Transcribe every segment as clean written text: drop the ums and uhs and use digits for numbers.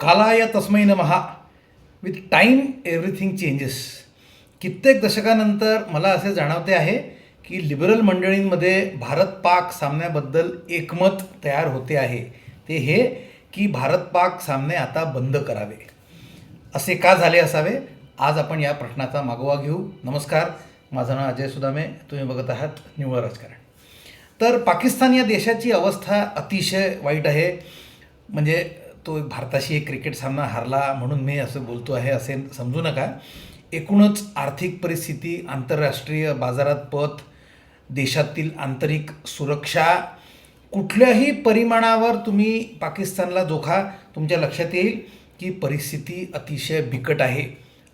कालाय तस्मै नमः. With time everything changes. कित्येक दशकानंतर मला असे जाणवते आहे की लिबरल मंडळींमध्ये भारत पाक सामन्याबद्दल एकमत तयार होते आहे. ते हे की भारत पाक सामने आता बंद करावे. असे का झाले असावे, आज आपण या प्रश्नाचा मागोवा घेऊ. नमस्कार, माझं नाव अजय सुदामे, तुम्ही बघत आहात निव्वळ राजकारण. तर पाकिस्तान या देशाची अवस्था अतिशय वाईट आहे. म्हणजे तो भारताशी एक क्रिकेट सामना हारला म्हणून मी असं बोलतो आहे असे समजू नका. एकूणच आर्थिक परिस्थिती, आंतरराष्ट्रीय बाजारात पत, देशातील आंतरिक सुरक्षा, कुठल्याही परिमाणावर तुम्ही पाकिस्तानला जोखा, तुमच्या लक्षात येईल की परिस्थिती अतिशय बिकट आहे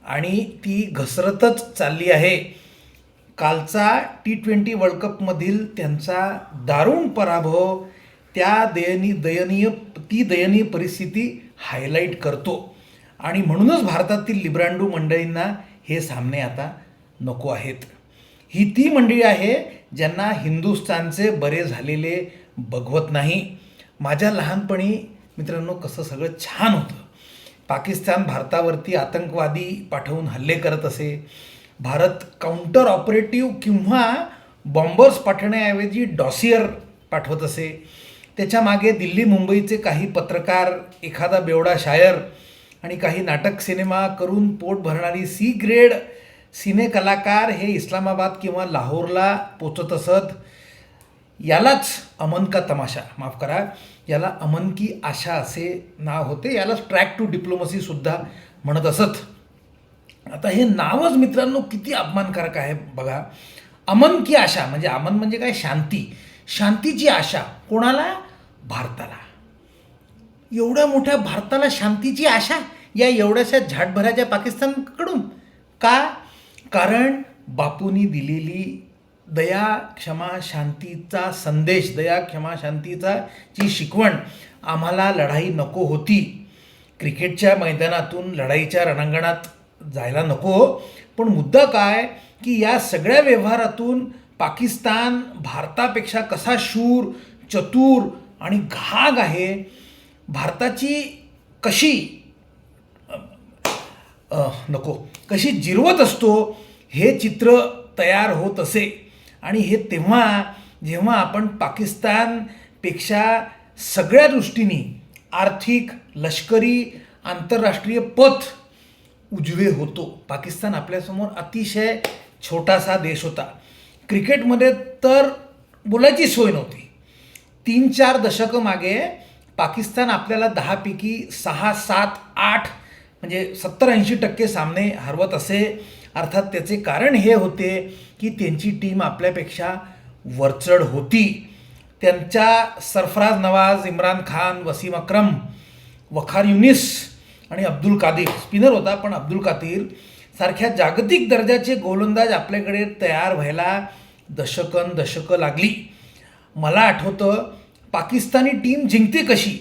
आणि ती घसरतच चालली आहे. कालचा T20 वर्ल्ड कपमधील त्यांचा दारुण पराभव त्या दयनीय परिस्थिती हायलाईट करतो आणि म्हणूनच भारतातील लिब्रांडू मंडळींना हे सामने आता नको आहेत. ही ती मंडळी आहे ज्यांना हिंदुस्थानचे बरे झालेले बघवत नाही. माझ्या लहानपणी मित्रांनो कसं सगळं छान होतं. पाकिस्तान भारतावरती आतंकवादी पाठवून हल्ले करत असे. भारत काउंटर ऑपरेटिव्ह किंवा बॉम्बर्स पाठवण्याऐवजी डॉसियर पाठवत असे. त्याच्या मागे दिल्ली मुंबईचे काही पत्रकार, एखादा बेवडा शायर आणि काही नाटक सिनेमा करून पोट भरणारी सी ग्रेड सिने कलाकार हे इस्लामाबाद किंवा लाहोरला पोचत असत. यालाच अमन का तमाशा, माफ करा, याला अमन की आशा असे नाव होते. यालाच ट्रॅक टू डिप्लोमसीसुद्धा म्हणत असत. आता हे नावच मित्रांनो किती अपमानकारक आहे बघा. अमन की आशा म्हणजे अमन म्हणजे काय, शांती. शांतीची आशा कोणाला? भारताला. एवढ्या मोठ्या भारताला शांतीची आशा या एवढ्याशा झाटभराच्या पाकिस्तानकडून का? कारण बापूंनी दिलेली दया क्षमा शांतीचा संदेश, दया क्षमा शांतीचा ची शिकवण आम्हाला लढाई नको होती. क्रिकेटच्या मैदानातून लढाईच्या रणांगणात जायला नको. पण मुद्दा काय की या सगळ्या व्यवहारातून पाकिस्तान भारतापेक्षा कसा शूर, चतुर आणि घाग आहे, भारताची कशी जिरवत असतो हे चित्र तयार होत असे. आणि हे जेव्हा आपण पाकिस्तानपेक्षा सगळ्या दृष्टीने आर्थिक, लष्करी, आंतरराष्ट्रीय पत उजवे होतो. पाकिस्तान आपल्यासमोर अतिशय छोटासा देश होता. क्रिकेटमध्ये तर बोलायची सोय नव्हती. 3-4 दशकं मागे पाकिस्तान आपल्याला 10 पैकी 6, 7, 8 म्हणजे 70-80% सामने हरवत असे. अर्थात त्याचे कारण हे होते की त्यांची टीम आपल्यापेक्षा वरचढ होती. त्यांच्या सरफराज नवाज, इम्रान खान, वसीम अक्रम, वखार युनिस आणि अब्दुल कादीर स्पिनर होता, पण अब्दुल कादीर सारख्या जागतिक दर्जाचे गोलंदाज आपल्याकडे तयार व्हायला दशकं लागली. मला आठवतं पाकिस्तानी टीम जिंकते कशी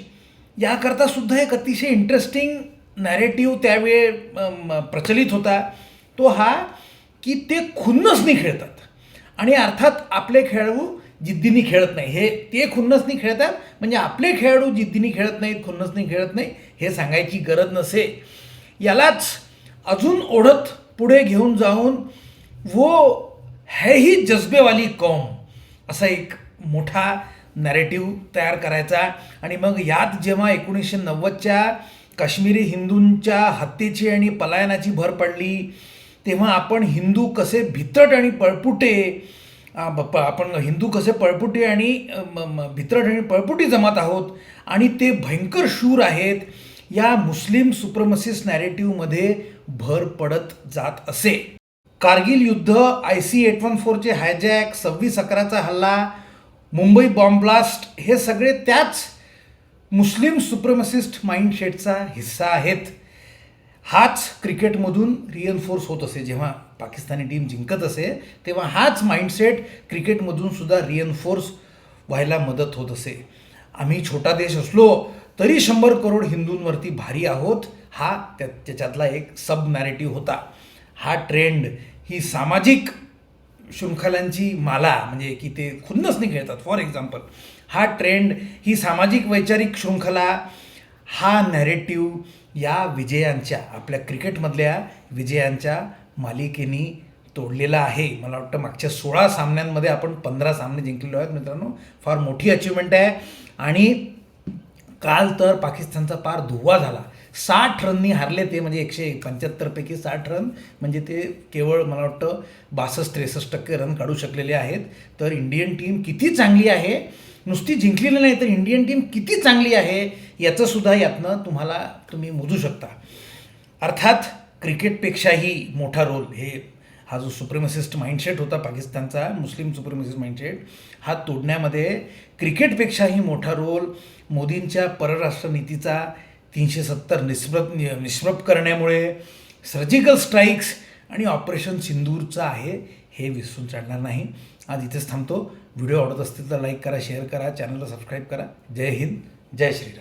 याकरता सुद्धा एक अतिशय इंटरेस्टिंग नॅरेटिव्ह त्यावेळी प्रचलित होता. तो हा की ते खुन्नसनी खेळतात आणि अर्थात आपले खेळाडू जिद्दीने खेळत नाही. ते खुन्नसनी खेळतात म्हणजे आपले खेळाडू जिद्दीने खेळत नाहीत, खुन्नसनी खेळत नाही हे सांगायची गरज नसे. यालाच अजून ओढत पुढे घेऊन जाऊन वो है ही जज्बेवाली कौम असा एक मोठा नॅरेटिव्ह तयार करायचा. आणि मग यात जेव्हा 1990च्या काश्मीरी हिंदूंच्या हत्येची आणि पलायनाची भर पडली, तेव्हा आपण हिंदू कसे भित्रट आणि पळपुटी जमात आहोत आणि ते भयंकर शूर आहेत, या मुस्लिम सुप्रमसिस्ट नॅरेटिव्हमध्ये भर पडत जात असे. कारगिल युद्ध, IC-814चे हायजॅक, 26/11चा हल्ला, मुंबई बॉम्ब ब्लास्ट हे सगळे त्याच मुस्लिम सुप्रमसिस्ट माइंडसेटचा हिस्सा आहेत. हाच क्रिकेटमधून रिएन्फोर्स होत असे. जेव्हा पाकिस्तानी टीम जिंकत असे तेव्हा हाच माइंडसेट क्रिकेटमधून सुद्धा रिएन्फोर्स व्हायला मदत होत असे. आम्ही छोटा देश असलो तरी 100 करोड हिंदूंवरती भारी आहोत, हा त्याच्यातला एक सब नॅरेटिव्ह होता. हा ट्रेंड, ही सामाजिक शृंखलांची माला म्हणजे की ते खुन्नसनी खेळतात फॉर एक्झाम्पल, हा ट्रेंड, ही सामाजिक वैचारिक शृंखला, हा नॅरेटिव्ह या विजयांच्या, आपल्या क्रिकेटमधल्या विजयांच्या मालिकेनी तोडलेला आहे. मला वाटतं मागच्या 16 सामन्यांमध्ये आपण 15 सामने जिंकलेलो आहेत मित्रांनो. फार मोठी अचिव्हमेंट आहे. आणि काल तर पाकिस्तानचा पार धुव्वा झाला. 60 रननी हारले ते, म्हणजे 175 पैकी 60 रन, म्हणजे ते केवळ मला वाटतं 62-63% रन काढू शकलेले आहेत. तर इंडियन टीम किती चांगली आहे, नुसती जिंकलेली नाही तर इंडियन टीम किती चांगली आहे याचंसुद्धा यातनं तुम्ही मोजू शकता. अर्थात क्रिकेटपेक्षाही मोठा रोल हा जो सुप्रिमसिस्ट माइंडसेट होता पाकिस्तानचा, मुस्लिम सुप्रिमसिस्ट माइंडसेट, हा तोडण्यामध्ये क्रिकेटपेक्षाही मोठा रोल मोदींच्या परराष्ट्र नीतीचा 370 निष्प्रभ करण्यामुळे, सर्जिकल स्ट्राईक्स आणि ऑपरेशन सिंदूरचा आहे. हे विसरून चालणार नाही. आज इथेच थांबतो. व्हिडिओ आवडत असतील तर लाईक करा, शेअर करा, चॅनलला सबस्क्राईब करा. जय हिंद, जय श्रीराम.